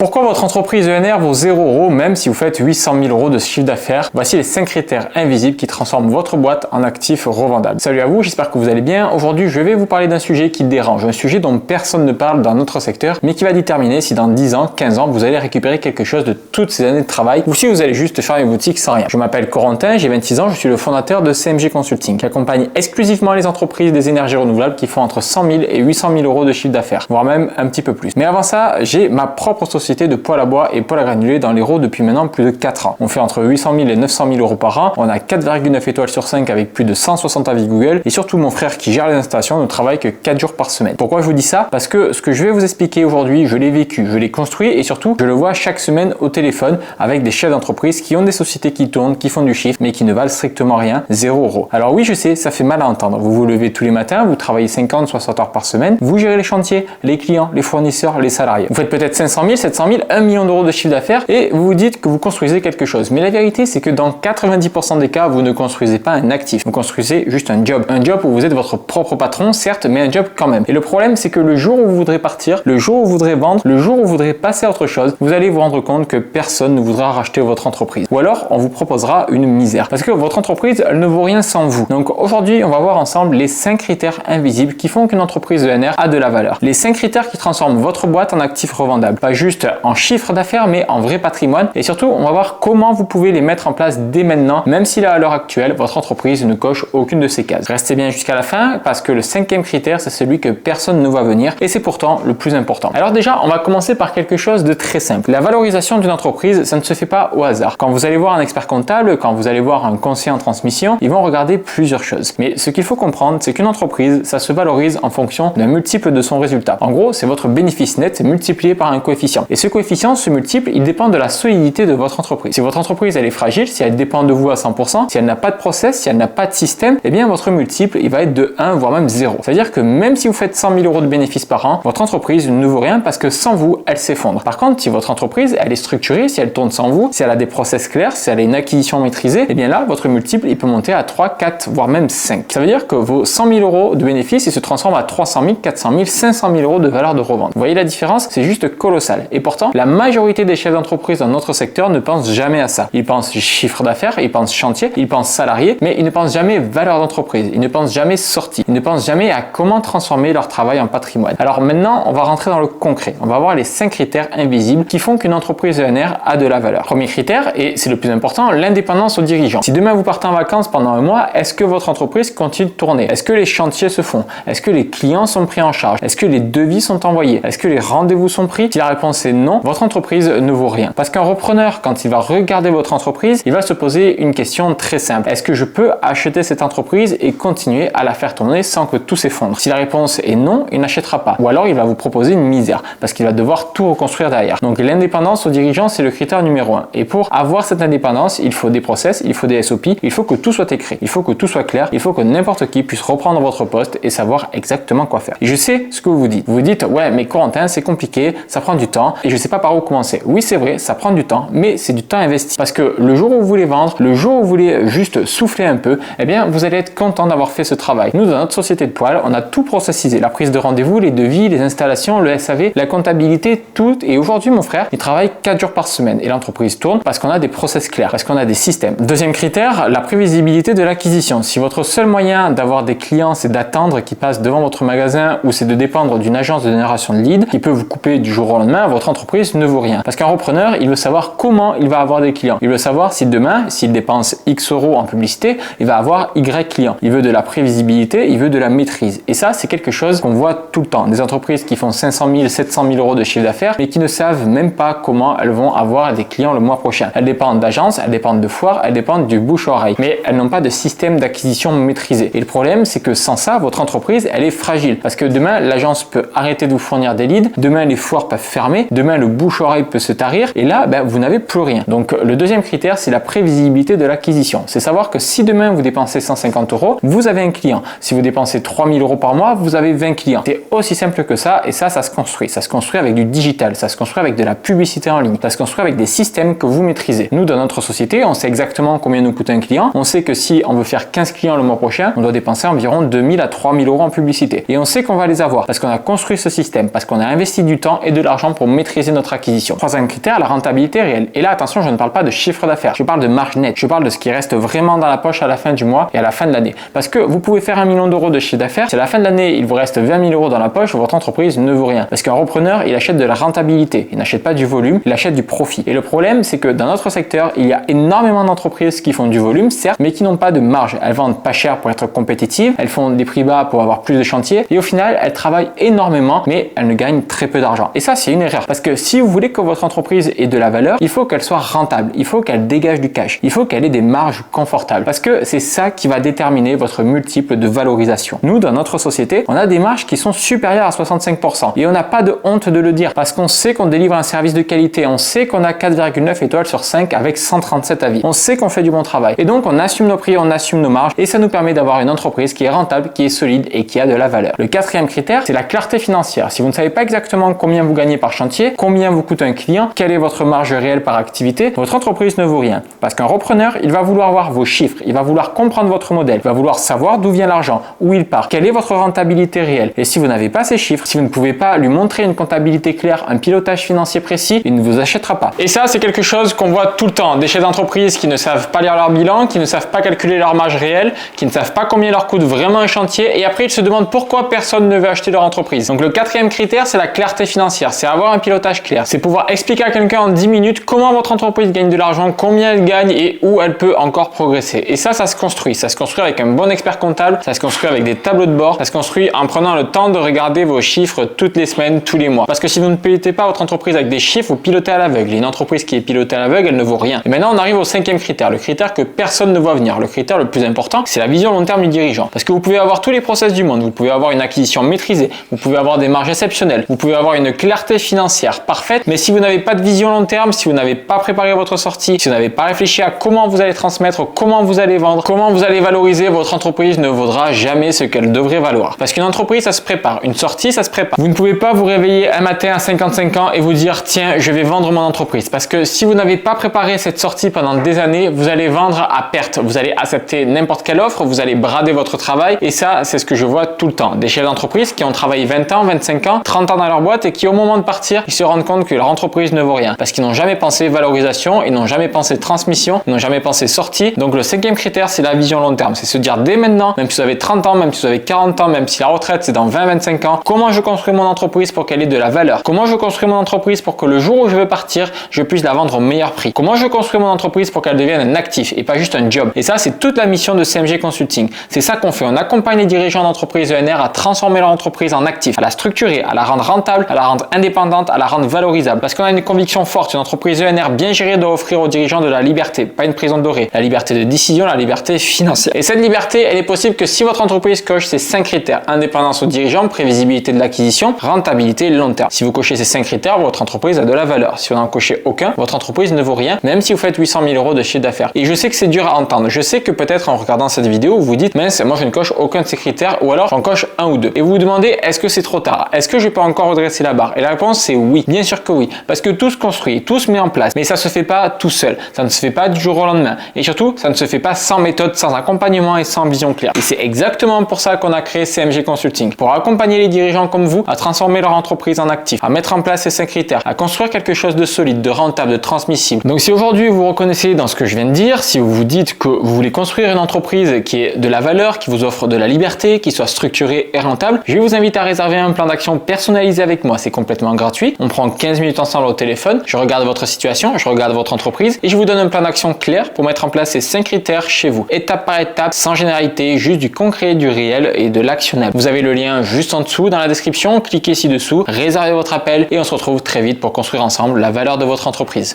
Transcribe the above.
Pourquoi votre entreprise ENR vaut 0 € même si vous faites 800 000 € de chiffre d'affaires? Voici les 5 critères invisibles qui transforment votre boîte en actif revendable. Salut à vous, j'espère que vous allez bien. Aujourd'hui, je vais vous parler d'un sujet qui dérange, un sujet dont personne ne parle dans notre secteur, mais qui va déterminer si dans 10 ans, 15 ans, vous allez récupérer quelque chose de toutes ces années de travail ou si vous allez juste faire une boutique sans rien. Je m'appelle Corentin, j'ai 26 ans, je suis le fondateur de CMG Consulting, qui accompagne exclusivement les entreprises des énergies renouvelables qui font entre 100 000 et 800 000 € de chiffre d'affaires, voire même un petit peu plus. Mais avant ça, j'ai ma propre société de poêle à bois et poêle à granulés dans l'Hérault depuis maintenant plus de 4 ans. On fait entre 800 000 et 900 000 € par an. On a 4,9 étoiles sur 5 avec plus de 160 avis Google. Et surtout, mon frère qui gère les installations ne travaille que 4 jours par semaine. Pourquoi je vous dis ça? Parce que ce que je vais vous expliquer aujourd'hui, je l'ai vécu, je l'ai construit et surtout, je le vois chaque semaine au téléphone avec des chefs d'entreprise qui ont des sociétés qui tournent, qui font du chiffre, mais qui ne valent strictement rien, 0 €. Alors oui, je sais, ça fait mal à entendre. Vous vous levez tous les matins, vous travaillez 50, 60 heures par semaine, vous gérez les chantiers, les clients, les fournisseurs, les salariés. Vous faites peut-être 500 000, 700 000, 1 million d'euros de chiffre d'affaires et vous vous dites que vous construisez quelque chose. Mais la vérité, c'est que dans 90% des cas, vous ne construisez pas un actif. Vous construisez juste un job. Un job où vous êtes votre propre patron, certes, mais un job quand même. Et le problème, c'est que le jour où vous voudrez partir, le jour où vous voudrez vendre, le jour où vous voudrez passer à autre chose, vous allez vous rendre compte que personne ne voudra racheter votre entreprise. Ou alors, on vous proposera une misère. Parce que votre entreprise, elle ne vaut rien sans vous. Donc aujourd'hui, on va voir ensemble les 5 critères invisibles qui font qu'une entreprise ENR a de la valeur. Les 5 critères qui transforment votre boîte en actif revendable. Pas juste en chiffre d'affaires, mais en vrai patrimoine. Et surtout, on va voir comment vous pouvez les mettre en place dès maintenant, même si là, à l'heure actuelle, votre entreprise ne coche aucune de ces cases. Restez bien jusqu'à la fin parce que le 5e critère, c'est celui que personne ne voit venir et c'est pourtant le plus important. Alors déjà, on va commencer par quelque chose de très simple. La valorisation d'une entreprise, ça ne se fait pas au hasard. Quand vous allez voir un expert comptable, quand vous allez voir un conseiller en transmission, ils vont regarder plusieurs choses. Mais ce qu'il faut comprendre, c'est qu'une entreprise, ça se valorise en fonction d'un multiple de son résultat. En gros, c'est votre bénéfice net multiplié par un coefficient. Et ce coefficient, ce multiple, il dépend de la solidité de votre entreprise. Si votre entreprise elle est fragile, si elle dépend de vous à 100%, si elle n'a pas de process, si elle n'a pas de système, eh bien votre multiple il va être de 1 voire même 0. C'est-à-dire que même si vous faites 100 000 € de bénéfices par an, votre entreprise ne vaut rien parce que sans vous, elle s'effondre. Par contre, si votre entreprise elle est structurée, si elle tourne sans vous, si elle a des process clairs, si elle a une acquisition maîtrisée, eh bien là votre multiple il peut monter à 3, 4 voire même 5. Ça veut dire que vos 100 000 € de bénéfices ils se transforment à 300 000, 400 000, 500 000 € de valeur de revente. Vous voyez la différence? C'est juste colossal. Et pourtant, la majorité des chefs d'entreprise dans notre secteur ne pensent jamais à ça. Ils pensent chiffre d'affaires, ils pensent chantier, ils pensent salarié, mais ils ne pensent jamais valeur d'entreprise, ils ne pensent jamais sortie, ils ne pensent jamais à comment transformer leur travail en patrimoine. Alors maintenant, on va rentrer dans le concret. On va voir les 5 critères invisibles qui font qu'une entreprise ENR a de la valeur. Premier critère, et c'est le plus important, l'indépendance aux dirigeants. Si demain vous partez en vacances pendant un mois, est-ce que votre entreprise continue de tourner? Est-ce que les chantiers se font? Est-ce que les clients sont pris en charge? Est-ce que les devis sont envoyés? Est-ce que les rendez-vous sont pris? Si la réponse est non, votre entreprise ne vaut rien. Parce qu'un repreneur, quand il va regarder votre entreprise, il va se poser une question très simple. Est-ce que je peux acheter cette entreprise et continuer à la faire tourner sans que tout s'effondre? Si la réponse est non, il n'achètera pas. Ou alors il va vous proposer une misère parce qu'il va devoir tout reconstruire derrière. Donc l'indépendance aux dirigeants, c'est le critère numéro 1. Et pour avoir cette indépendance, il faut des process, il faut des SOP, il faut que tout soit écrit, il faut que tout soit clair, il faut que n'importe qui puisse reprendre votre poste et savoir exactement quoi faire. Et je sais ce que vous vous dites. Vous vous dites, ouais, mais Corentin, c'est compliqué, ça prend du temps et je sais pas par où commencer. Oui, c'est vrai, ça prend du temps, mais c'est du temps investi. Parce que le jour où vous voulez vendre, le jour où vous voulez juste souffler un peu, eh bien, vous allez être content d'avoir fait ce travail. Nous, dans notre société de poêle, on a tout processisé. La prise de rendez-vous, les devis, les installations, le SAV, la comptabilité, tout. Et aujourd'hui, mon frère, il travaille 4 jours par semaine et l'entreprise tourne parce qu'on a des process clairs, parce qu'on a des systèmes. Deuxième critère, la prévisibilité de l'acquisition. Si votre seul moyen d'avoir des clients, c'est d'attendre qu'ils passent devant votre magasin ou c'est de dépendre d'une agence de génération de leads qui peut vous couper du jour au lendemain, votre entreprise ne vaut rien. Parce qu'un repreneur, il veut savoir comment il va avoir des clients. Il veut savoir si demain, s'il dépense X € en publicité, il va avoir Y clients. Il veut de la prévisibilité, il veut de la maîtrise. Et ça, c'est quelque chose qu'on voit tout le temps. Des entreprises qui font 500 000, 700 000 € de chiffre d'affaires, mais qui ne savent même pas comment elles vont avoir des clients le mois prochain. Elles dépendent d'agences, elles dépendent de foires, elles dépendent du bouche-oreille. Mais elles n'ont pas de système d'acquisition maîtrisé. Et le problème, c'est que sans ça, votre entreprise, elle est fragile. Parce que demain, l'agence peut arrêter de vous fournir des leads. Demain, les foires peuvent fermer. Demain, le bouche-oreille peut se tarir. Et là, vous n'avez plus rien. Donc, le deuxième critère, c'est la prévisibilité de l'acquisition. C'est savoir que si demain, vous dépensez 150 €, vous avez un client. Si vous dépensez 3 000 € par mois, vous avez 20 clients. C'est aussi simple que ça. Et ça se construit. Ça se construit avec du digital. Ça se construit avec de la publicité en ligne. Ça se construit avec des systèmes que vous maîtrisez. Nous, dans notre société, on sait exactement combien nous coûte un client. On sait que si on veut faire 15 clients le mois prochain, on doit dépenser environ 2 000 à 3 000 € en publicité. Et on sait qu'on va les avoir parce qu'on a construit ce système, parce qu'on a investi du temps et de l'argent pour maîtriser maîtriser notre acquisition. Troisième critère, la rentabilité réelle. Et là, attention, je ne parle pas de chiffre d'affaires, je parle de marge nette, je parle de ce qui reste vraiment dans la poche à la fin du mois et à la fin de l'année. Parce que vous pouvez faire 1 million d'euros de chiffre d'affaires, si à la fin de l'année, il vous reste 20 000 euros dans la poche, votre entreprise ne vaut rien. Parce qu'un repreneur, il achète de la rentabilité, il n'achète pas du volume, il achète du profit. Et le problème, c'est que dans notre secteur, il y a énormément d'entreprises qui font du volume, certes, mais qui n'ont pas de marge. Elles vendent pas cher pour être compétitives, elles font des prix bas pour avoir plus de chantiers et au final, elles travaillent énormément, mais elles ne gagnent très peu d'argent. Et ça, c'est une erreur. Parce que si vous voulez que votre entreprise ait de la valeur, il faut qu'elle soit rentable, il faut qu'elle dégage du cash, il faut qu'elle ait des marges confortables. Parce que c'est ça qui va déterminer votre multiple de valorisation. Nous, dans notre société, on a des marges qui sont supérieures à 65% et on n'a pas de honte de le dire parce qu'on sait qu'on délivre un service de qualité, on sait qu'on a 4,9 étoiles sur 5 avec 137 avis, on sait qu'on fait du bon travail et donc on assume nos prix, on assume nos marges et ça nous permet d'avoir une entreprise qui est rentable, qui est solide et qui a de la valeur. Le quatrième critère, c'est la clarté financière. Si vous ne savez pas exactement combien vous gagnez par chantier, combien vous coûte un client, quelle est votre marge réelle par activité, votre entreprise ne vaut rien. Parce qu'un repreneur, il va vouloir voir vos chiffres, il va vouloir comprendre votre modèle, il va vouloir savoir d'où vient l'argent, où il part, quelle est votre rentabilité réelle. Et si vous n'avez pas ces chiffres, si vous ne pouvez pas lui montrer une comptabilité claire, un pilotage financier précis, il ne vous achètera pas. Et ça, c'est quelque chose qu'on voit tout le temps. Des chefs d'entreprise qui ne savent pas lire leur bilan, qui ne savent pas calculer leur marge réelle, qui ne savent pas combien leur coûte vraiment un chantier et après ils se demandent pourquoi personne ne veut acheter leur entreprise. Donc le quatrième critère, c'est la clarté financière, c'est avoir un pilotage clair, c'est pouvoir expliquer à quelqu'un en 10 minutes comment votre entreprise gagne de l'argent, combien elle gagne et où elle peut encore progresser. Et ça se construit. Ça se construit avec un bon expert comptable, ça se construit avec des tableaux de bord, ça se construit en prenant le temps de regarder vos chiffres toutes les semaines, tous les mois. Parce que si vous ne pilotez pas votre entreprise avec des chiffres, vous pilotez à l'aveugle. Une entreprise qui est pilotée à l'aveugle, elle ne vaut rien. Et maintenant, on arrive au cinquième critère, le critère que personne ne voit venir. Le critère le plus important, c'est la vision long terme du dirigeant. Parce que vous pouvez avoir tous les process du monde, vous pouvez avoir une acquisition maîtrisée, vous pouvez avoir des marges exceptionnelles, vous pouvez avoir une clarté financière parfaite, mais si vous n'avez pas de vision long terme, si vous n'avez pas préparé votre sortie, si vous n'avez pas réfléchi à comment vous allez transmettre, comment vous allez vendre, comment vous allez valoriser, votre entreprise ne vaudra jamais ce qu'elle devrait valoir. Parce qu'une entreprise, ça se prépare. Une sortie, ça se prépare. Vous ne pouvez pas vous réveiller un matin à 55 ans et vous dire tiens, je vais vendre mon entreprise. Parce que si vous n'avez pas préparé cette sortie pendant des années, vous allez vendre à perte. Vous allez accepter n'importe quelle offre, vous allez brader votre travail et ça, c'est ce que je vois tout le temps. Des chefs d'entreprise qui ont travaillé 20 ans, 25 ans, 30 ans dans leur boîte et qui au moment de partir, ils se rendent compte que leur entreprise ne vaut rien. Parce qu'ils n'ont jamais pensé valorisation, ils n'ont jamais pensé transmission, ils n'ont jamais pensé sortie. Donc le cinquième critère, c'est la vision long terme. C'est se dire dès maintenant, même si vous avez 30 ans, même si vous avez 40 ans, même si la retraite c'est dans 20-25 ans, comment je construis mon entreprise pour qu'elle ait de la valeur? Comment je construis mon entreprise pour que le jour où je veux partir, je puisse la vendre au meilleur prix? Comment je construis mon entreprise pour qu'elle devienne un actif et pas juste un job? Et ça, c'est toute la mission de CMG Consulting. C'est ça qu'on fait. On accompagne les dirigeants d'entreprises ENR à transformer leur entreprise en actif, à la structurer, à la rendre rentable, à la rendre indépendante, à la rendre valorisable. Parce qu'on a une conviction forte, une entreprise ENR bien gérée doit offrir aux dirigeants de la liberté, pas une prison dorée. La liberté de décision, la liberté financière. Et cette liberté, elle est possible que si votre entreprise coche ces 5 critères: indépendance aux dirigeants, prévisibilité de l'acquisition, rentabilité long terme. Si vous cochez ces 5 critères, votre entreprise a de la valeur. Si vous n'en cochez aucun, votre entreprise ne vaut rien, même si vous faites 800 000 euros de chiffre d'affaires. Et je sais que c'est dur à entendre. Je sais que peut-être en regardant cette vidéo, vous vous dites mince, moi je ne coche aucun de ces critères ou alors j'en coche un ou deux. Et vous vous demandez est-ce que c'est trop tard? Est-ce que je peux encore redresser la barre? Et la réponse c'est oui. Bien sûr que oui. Parce que tout se construit, tout se met en place. Mais ça se fait pas tout seul. Ça ne se fait pas du jour au lendemain. Et surtout, ça ne se fait pas sans méthode, sans accompagnement et sans vision claire. Et c'est exactement pour ça qu'on a créé CMG Consulting. Pour accompagner les dirigeants comme vous à transformer leur entreprise en actif, à mettre en place ces 5 critères, à construire quelque chose de solide, de rentable, de transmissible. Donc si aujourd'hui vous reconnaissez dans ce que je viens de dire, si vous vous dites que vous voulez construire une entreprise qui ait de la valeur, qui vous offre de la liberté, qui soit structurée et rentable, je vous invite à réserver un plan d'action personnalisé avec moi. C'est complètement gratuit. On prend 15 minutes ensemble au téléphone. Je regarde votre situation, je regarde votre entreprise et je vous donne un plan d'action clair pour mettre en place ces 5 critères chez vous. Étape par étape, sans généralité, juste du concret, du réel et de l'actionnable. Vous avez le lien juste en dessous dans la description. Cliquez ci-dessous, réservez votre appel et on se retrouve très vite pour construire ensemble la valeur de votre entreprise.